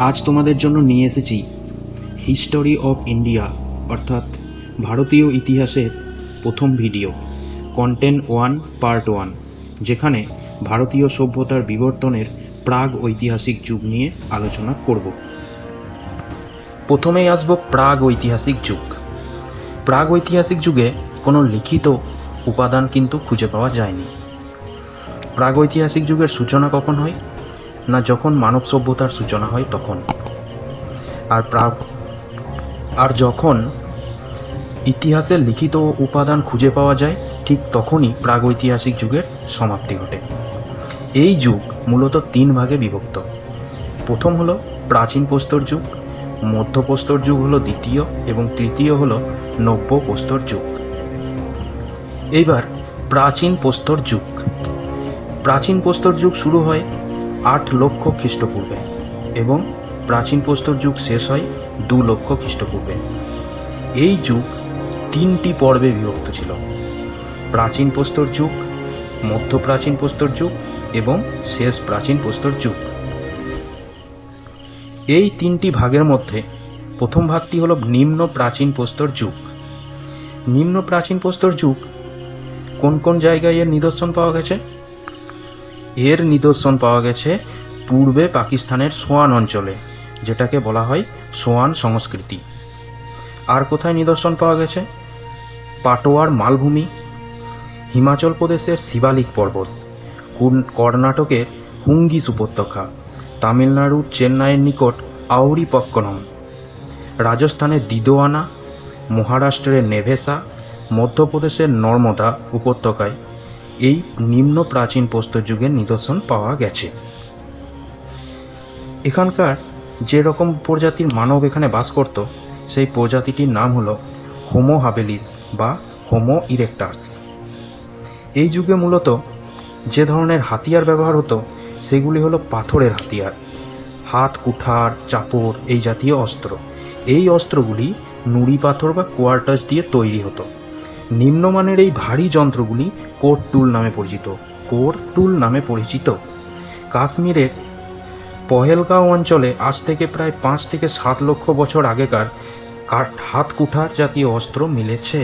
আজ তোমাদের জন্য নিয়ে এসেছি হিস্টোরি অফ ইন্ডিয়া অর্থাৎ ভারতীয় ইতিহাসের প্রথম ভিডিও কন্টেন্ট 1 পার্ট 1, যেখানে ভারতীয় সভ্যতার বিবর্তনের প্রাগ ঐতিহাসিক যুগ নিয়ে আলোচনা করব। প্রথমেই আসব প্রাগ ঐতিহাসিক যুগ। প্রাগ ঐতিহাসিক যুগে কোনো লিখিত উপাদান কিন্তু খুঁজে পাওয়া যায়নি। প্রাগ ঐতিহাসিক যুগের সূচনা কখন হয় না, যখন মানব সভ্যতার সূচনা হয় তখন। আর যখন ইতিহাসের লিখিত উপাদান খুঁজে পাওয়া যায় ঠিক তখনই প্রাগৈতিহাসিক যুগের সমাপ্তি ঘটে। এই যুগ মূলত 3 ভাগে বিভক্ত। প্রথম হলো প্রাচীন প্রস্তর যুগ, মধ্য প্রস্তর যুগ হলো দ্বিতীয় এবং তৃতীয় হলো নব্য প্রস্তর যুগ। এইবার প্রাচীন প্রস্তর যুগ। প্রাচীন প্রস্তর যুগ শুরু হয় 8 লক্ষ খ্রিস্টপূর্বে এবং প্রাচীন প্রস্তর যুগ শেষ হয় 2 লক্ষ খ্রিস্টপূর্বে। এই যুগ 3টি পর্বে বিভক্ত ছিল: প্রাচীন প্রস্তর যুগ, মধ্য প্রাচীন প্রস্তর যুগ এবং শেষ প্রাচীন প্রস্তর যুগ। এই 3টি ভাগের মধ্যে প্রথম ভাগটি হলো নিম্ন প্রাচীন প্রস্তর যুগ। নিম্ন প্রাচীন প্রস্তর যুগ কোন কোন জায়গায় এর নিদর্শন পাওয়া গেছে? এর নিদর্শন পাওয়া গেছে পূর্বে পাকিস্তানের সোয়ান অঞ্চলে, যেটাকে বলা হয় সোয়ান সংস্কৃতি। আর কোথায় নিদর্শন পাওয়া গেছে? পাটোয়ার মালভূমি, হিমাচল প্রদেশের শিবালিক পর্বত, কর্ণাটকের হুঙ্গিস উপত্যকা, তামিলনাড়ুর চেন্নাইয়ের নিকট আউরি পক্কনম, রাজস্থানের দিদোয়ানা, মহারাষ্ট্রের নেভেসা, মধ্যপ্রদেশের নর্মদা উপত্যকায় এই নিম্ন প্রাচীন প্রস্তর যুগের নিদর্শন পাওয়া গেছে। এখানকার যে রকম প্রজাতির মানব এখানে বাস করত সেই প্রজাতিটির নাম হলো হোমো হাবেলিস বা হোমো ইরেক্টাস। এই যুগে মূলত যে ধরনের হাতিয়ার ব্যবহার হতো সেগুলি হলো পাথরের হাতিয়ার, হাত কুঠার, চাপড় এই জাতীয় অস্ত্র। এই অস্ত্রগুলি নুড়ি পাথর বা কোয়ার্টাস দিয়ে তৈরি হতো। নিম্নমানের এই ভারী যন্ত্রগুলি কোর টুল নামে পরিচিত। কাশ্মীরের পহেলগাঁও অঞ্চলে আজ থেকে প্রায় 5 থেকে 7 লক্ষ বছর আগেকার হাত কুঠার জাতীয় অস্ত্র মিলেছে।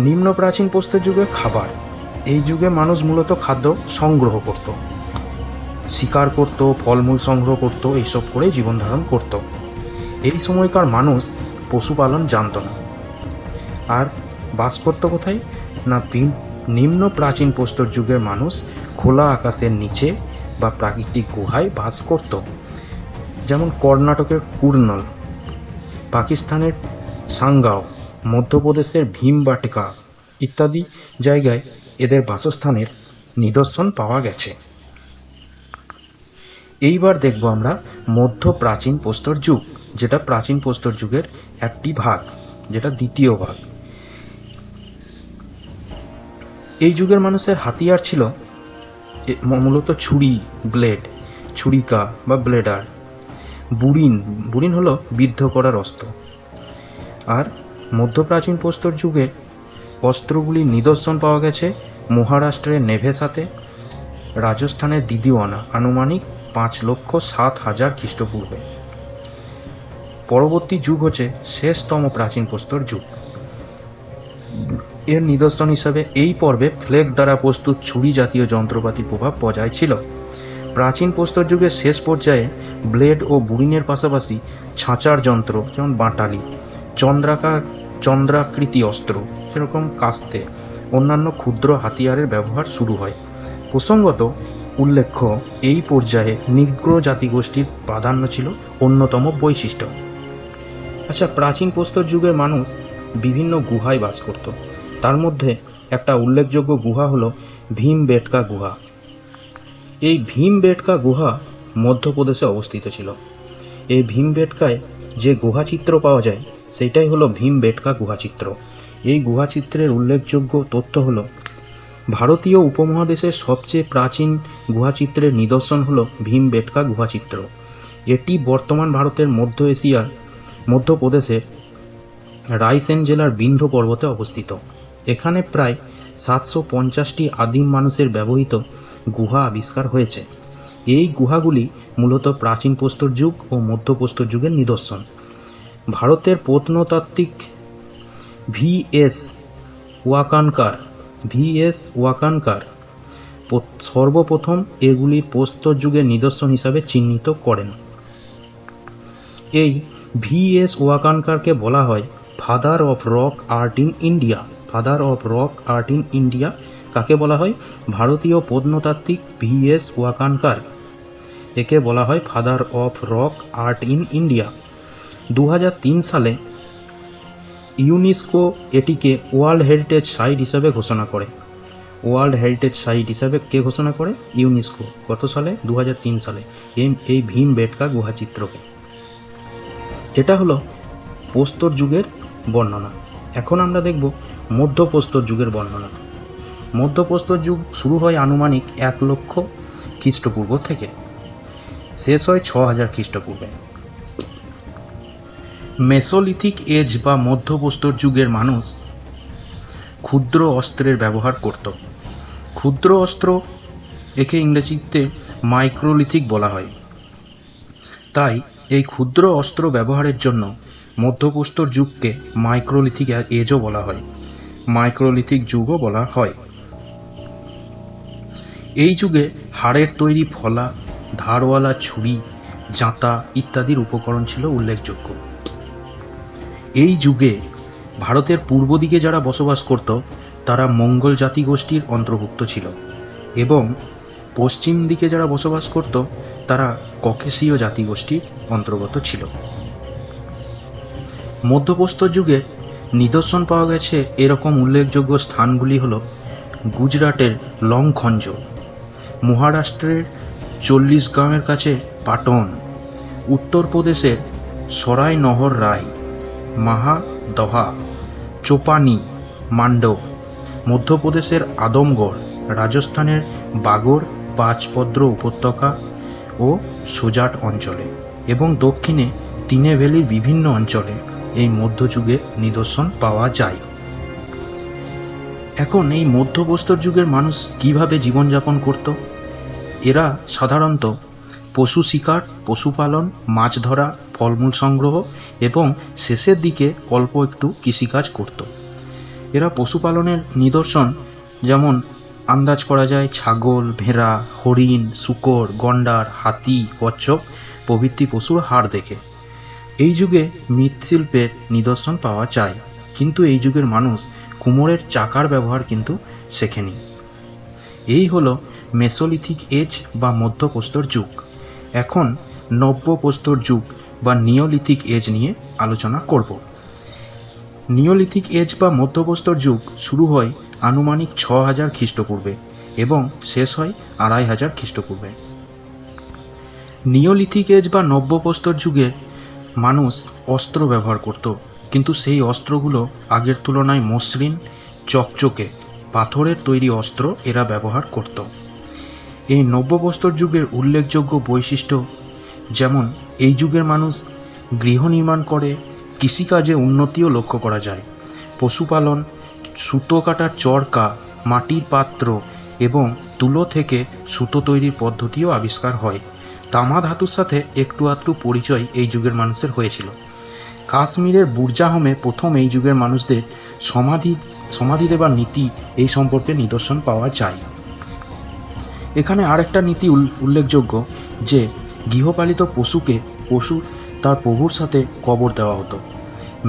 নিম্ন প্রাচীন প্রস্তর যুগে খাবার। এই যুগে মানুষ মূলত খাদ্য সংগ্রহ করত, শিকার করত, ফলমূল সংগ্রহ করত, এইসব করে জীবন ধারণ করত। এই সময়কার মানুষ পশুপালন জানত না। আর বাস করত কোথায় না, নিম্ন প্রাচীন প্রস্তর যুগের মানুষ খোলা আকাশের নিচে বা প্রাকৃতিক গুহায় বাস করত। যেমন কর্ণাটকের কুর্নল, পাকিস্তানের সাঙ্গাও, মধ্যপ্রদেশের ভীমবাটকা ইত্যাদি জায়গায় এদের বাসস্থানের নিদর্শন পাওয়া গেছে। এইবার দেখব আমরা মধ্য প্রাচীন প্রস্তর যুগ, যেটা প্রাচীন প্রস্তর যুগের একটি ভাগ, যেটা দ্বিতীয় ভাগ। এই যুগের মানুষের হাতিয়ার ছিল মূলত ছুরি, ব্লেড, ছুরিকা বা ব্লেডার, বুড়িন হলো বিদ্ধ করার অস্ত্র। আর মধ্যপ্রাচীন প্রস্তর যুগে অস্ত্রগুলির নিদর্শন পাওয়া গেছে মহারাষ্ট্রের নেভেসাতে, রাজস্থানের দিদিওয়ানা আনুমানিক 5,07,000 খ্রিস্টপূর্বে। পরবর্তী যুগ হচ্ছে শেষতম প্রাচীন প্রস্তর যুগ। এর নিদর্শন হিসাবে এই পর্বে ফ্লেক দ্বারা প্রস্তুত ছুরি জাতীয় যন্ত্রপাতির প্রভাব বজায় ছিল। প্রাচীন প্রস্তর যুগের শেষ পর্যায়ে ব্লেড ও বুড়িনের পাশাপাশি ছাঁচার যন্ত্র যেমন বাটালি, চন্দ্রাকৃতি অস্ত্র যেরকম কাস্তে, অন্যান্য ক্ষুদ্র হাতিয়ারের ব্যবহার শুরু হয়। প্রসঙ্গত উল্লেখ্য, এই পর্যায়ে নিগ্রো জাতিগোষ্ঠীর প্রাধান্য ছিল অন্যতম বৈশিষ্ট্য। আচ্ছা, প্রাচীন প্রস্তর যুগের মানুষ বিভিন্ন গুহায় বাস করত। তার মধ্যে একটা উল্লেখযোগ্য গুহা হলো ভীমবেটকা গুহা। এই ভীমবেটকা গুহা মধ্যপ্রদেশে অবস্থিত ছিল। এই ভীমবেটকায় যে গুহাচিত্র পাওয়া যায় সেটাই হলো ভীমবেটকা গুহাচিত্র। এই গুহাচিত্রের উল্লেখযোগ্য তথ্য হলো ভারতীয় উপমহাদেশের সবচেয়ে প্রাচীন গুহাচিত্রের নিদর্শন হলো ভীমবেটকা গুহাচিত্র। এটি বর্তমান ভারতের মধ্য এশিয়ার মধ্যপ্রদেশের রায়সেন জেলার বিন্ধ্য পর্বতে অবস্থিত। এখানে প্রায় 750টি আদিম মানুষের ব্যবহৃত গুহা আবিষ্কার হয়েছে। এই গুহাগুলি মূলত প্রাচীন প্রস্তর যুগ ও মধ্য প্রস্তর যুগের নিদর্শন। ভারতের প্রত্নতাত্ত্বিক ভি.এস. ওয়াকানকার সর্বপ্রথম এগুলি প্রস্তর যুগের নিদর্শন হিসাবে চিহ্নিত করেন। এই ভি.এস. ওয়াকানকারকে বলা হয় father of rock art in India. কাকে বলা হয়? ভারতীয় প্রত্নতাত্ত্বিক ভি.এস. ওয়াকানকার, একে বলা হয় father of rock art in India. 2003 সালে ইউনেস্কো এটিকে ওয়ার্ল্ড হেরিটেজ সাইট হিসাবে ঘোষণা করে। কে ঘোষণা করে? ইউনেস্কো। কত সালে? 2003 সালে। এই ভীমবেটকা গুহা চিত্রকে। এটা হলো প্রস্তর যুগের বর্ণনা। এখন আমরা দেখব মধ্য প্রস্তর যুগের বর্ণনা। মধ্য প্রস্তর যুগ শুরু হয় আনুমানিক 1 লক্ষ খ্রিস্টপূর্ব থেকে, শেষ হয় 6000 খ্রিস্টপূর্বে। মেসোলিথিক এজ বা মধ্য প্রস্তর যুগের মানুষ ক্ষুদ্র অস্ত্রের ব্যবহার করত। ক্ষুদ্র অস্ত্র, একে ইংরেজিতে মাইক্রোলিথিক বলা হয়। তাই এই ক্ষুদ্র অস্ত্র ব্যবহারের জন্য মধ্যপ্রস্তর যুগকে মাইক্রোলিথিক এজও বলা হয়, মাইক্রোলিথিক যুগও বলা হয়। এই যুগে হাড়ের তৈরি ফলা, ধারওয়ালা ছুরি, জাঁতা ইত্যাদির উপকরণ ছিল উল্লেখযোগ্য। এই যুগে ভারতের পূর্ব দিকে যারা বসবাস করত তারা মঙ্গল জাতিগোষ্ঠীর অন্তর্ভুক্ত ছিল এবং পশ্চিম দিকে যারা বসবাস করত তারা ককেশীয় জাতিগোষ্ঠীর অন্তর্গত ছিল। মধ্যপ্রস্তর যুগে নিদর্শন পাওয়া গেছে এরকম উল্লেখযোগ্য স্থানগুলি হল গুজরাটের লংখঞ্জ, মহারাষ্ট্রের 40 গ্রামের কাছে পাটন, উত্তরপ্রদেশের সরাই নহর রায়, মাহাদহা, চোপানি, মান্ডো, মধ্যপ্রদেশের আদমগড়, রাজস্থানের বাগড়, পাঁচপদ্র উপত্যকা ও সোজাট অঞ্চলে এবং দক্ষিণে তিনে ভ্যালির বিভিন্ন অঞ্চলে এই মধ্যযুগে নিদর্শন পাওয়া যায়। এখন এই মধ্যপ্রস্তর যুগের মানুষ কিভাবে জীবনযাপন করত? এরা সাধারণত পশু শিকার, পশুপালন, মাছ ধরা, ফলমূল সংগ্রহ এবং শেষের দিকে অল্প একটু কৃষিকাজ করত। এরা পশুপালনের নিদর্শন যেমন আন্দাজ করা যায় ছাগল, ভেড়া, হরিণ, শূকর, গন্ডার, হাতি, কচ্ছপ প্রভৃতি পশুর হাড় দেখে। এই যুগে মৃৎশিল্পের নিদর্শন পাওয়া যায়, কিন্তু এই যুগের মানুষ কুমোরের চাকার ব্যবহার কিন্তু শেখেনি। এই হলো মেসোলিথিক এজ বা মধ্যপ্রস্তর যুগ। এখন নব্যপ্রস্তর যুগ বা নিওলিথিক এজ নিয়ে আলোচনা করব। নিওলিথিক এজ বা মধ্যপ্রস্তর যুগ শুরু হয় আনুমানিক 6000 খ্রিস্টপূর্বে এবং শেষ হয় 2500 খ্রিস্টপূর্বে। নিওলিথিক এজ বা নব্যপ্রস্তর যুগে মানুষ অস্ত্র ব্যবহার করত, কিন্তু সেই অস্ত্রগুলো আগের তুলনায় মসৃণ, চকচকে, পাথরের তৈরি অস্ত্র এরা ব্যবহার করত। এই নব্যপ্রস্তর যুগের উল্লেখযোগ্য বৈশিষ্ট্য যেমন এই যুগের মানুষ গৃহ নির্মাণ করে, কৃষিকাজে উন্নতিও লক্ষ্য করা যায়। পশুপালন, সুতো কাটার চরকা, মাটির পাত্র এবং তুলো থেকে সুতো তৈরির পদ্ধতিও আবিষ্কার হয়। তামা ধাতুর সাথে একটু আধটু পরিচয় এই যুগের মানুষের হয়েছিল। কাশ্মীরের বুরজাহমে প্রথম এই যুগের মানুষদের সমাধি দেবার নীতি এই সম্পর্কে নিদর্শন পাওয়া যায়। এখানে আরেকটা নীতি উল্লেখযোগ্য যে গৃহপালিত পশু তার প্রভুর সাথে কবর দেওয়া হতো।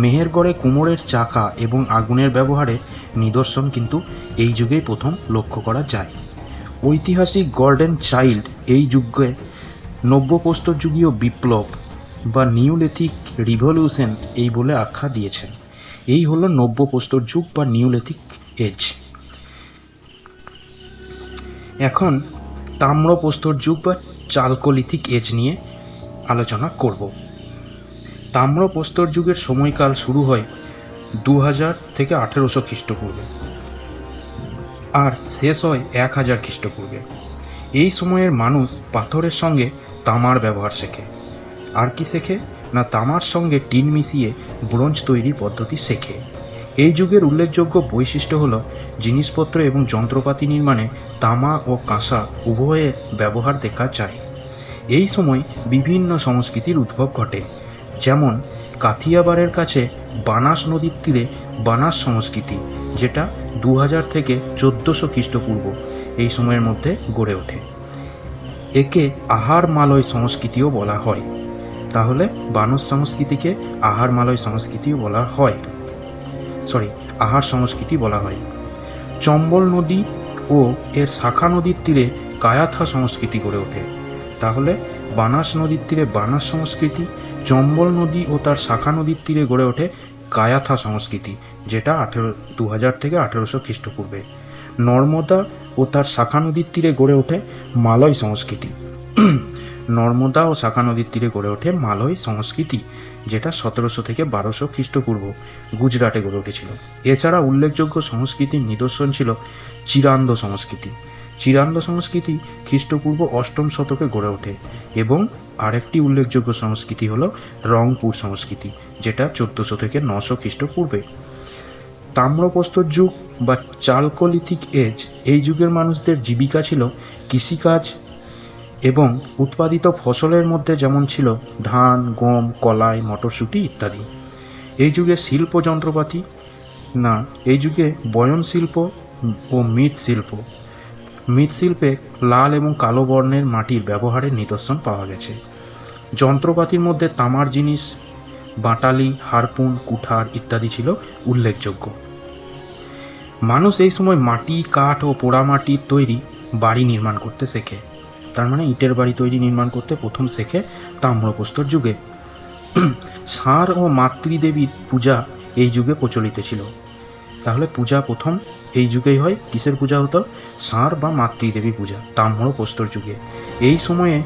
মেহেরগড়ে কুমোরের চাকা এবং আগুনের ব্যবহারে নিদর্শন কিন্তু এই যুগেই প্রথম লক্ষ্য করা যায়। ঐতিহাসিক গর্ডন চাইল্ড এই যুগে নব্যপ্রস্তর যুগীয় বিপ্লব বা নিওলিথিক রিভলিউশন এই বলে আখ্যা দিয়েছেন। এই হলো নব্যপ্রস্তর যুগ বা নিওলিথিক এজ। এখন তাম্রপ্রস্তর যুগ বা চালকোলিথিক এজ নিয়ে আলোচনা করব। তাম্রপ্রস্তর যুগের সময়কাল শুরু হয় 2000 থেকে 1800 খ্রিস্টপূর্বে আর শেষ হয় 1000 খ্রিস্টপূর্বে। এই সময়ের মানুষ পাথরের সঙ্গে তামার ব্যবহার শেখে। আর কি শেখে না, তামার সঙ্গে টিন মিশিয়ে ব্রোঞ্জ তৈরির পদ্ধতি শেখে। এই যুগের উল্লেখযোগ্য বৈশিষ্ট্য হল জিনিসপত্র এবং যন্ত্রপাতি নির্মাণে তামা ও কাঁসা উভয়ের ব্যবহার দেখা যায়। এই সময় বিভিন্ন সংস্কৃতির উদ্ভব ঘটে, যেমন কাথিয়াবাড়ের কাছে বানাস নদীর তীরে বানাস সংস্কৃতি, যেটা 2000 থেকে 1400 খ্রিস্টপূর্ব এই সময়ের মধ্যে গড়ে ওঠে। একে আহার মালয় সংস্কৃতিও বলা হয়। তাহলে বানস সংস্কৃতিকে আহার মালয় সংস্কৃতিও বলা হয়, আহার সংস্কৃতি বলা হয়। চম্বল নদী ও এর শাখা নদীর তীরে কায়াথা সংস্কৃতি গড়ে ওঠে। তাহলে বানাস নদীর তীরে বানাস সংস্কৃতি, চম্বল নদী ও তার শাখা নদীর তীরে গড়ে ওঠে কায়াথা সংস্কৃতি, যেটা 2000 থেকে 1800 খ্রিস্টপূর্বে। নর্মদা ও তার শাখা নদীর তীরে গড়ে ওঠে মালয় সংস্কৃতি। নর্মদা ও শাখা নদীর তীরে গড়ে ওঠে মালয় সংস্কৃতি, যেটা 1700 থেকে 1200 খ্রিস্টপূর্ব গুজরাটে গড়ে উঠেছিল। এছাড়া উল্লেখযোগ্য সংস্কৃতির নিদর্শন ছিল চিরান্দ সংস্কৃতি। চিরান্দ সংস্কৃতি খ্রিস্টপূর্ব 8ম শতকে গড়ে ওঠে। এবং আরেকটি উল্লেখযোগ্য সংস্কৃতি হল রংপুর সংস্কৃতি, যেটা 1400 থেকে 900 খ্রিস্টপূর্বে। তাম্রপ্রস্তর যুগ বা চালকোলিথিক এজ, এই যুগের মানুষদের জীবিকা ছিল কৃষিকাজ এবং উৎপাদিত ফসলের মধ্যে যেমন ছিল ধান, গম, কলাই, মটরশুঁটি ইত্যাদি। এই যুগে শিল্প যন্ত্রপাতি এই যুগে বয়ন শিল্প ও মৃৎশিল্পে লাল এবং কালো বর্ণের মাটির ব্যবহারের নিদর্শন পাওয়া গেছে। যন্ত্রপাতির মধ্যে তামার জিনিস, বাটালি, হারপুন, কুঠার ইত্যাদি ছিল উল্লেখযোগ্য। মানুষ এই সময় মাটি, কাঠ ও পোড়ামাটির তৈরি বাড়ি নির্মাণ করতে শেখে। তার মানে ইটের বাড়ি নির্মাণ করতে প্রথম শেখে তাম্রপ্রস্তর যুগে। ষাঁড় ও মাতৃদেবীর পূজা এই যুগে প্রচলিত ছিল। তাহলে পূজা প্রথম এই যুগেই হয়। কিসের পূজা হতো? ষাঁড় বা মাতৃদেবী পূজা তাম্রপ্রস্তর যুগে। এই সময়ে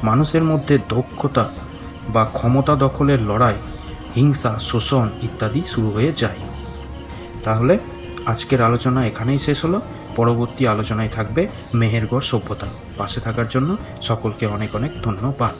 মানুষের মধ্যে দক্ষতা বা ক্ষমতা দখলের লড়াই, হিংসা, শোষণ ইত্যাদি শুরু হয়ে যায়। তাহলে আজকের আলোচনা এখানেই শেষ হলো। পরবর্তী আলোচনায় থাকবে মেহেরগড় সভ্যতা। পাশে থাকার জন্য সকলকে অনেক অনেক ধন্যবাদ।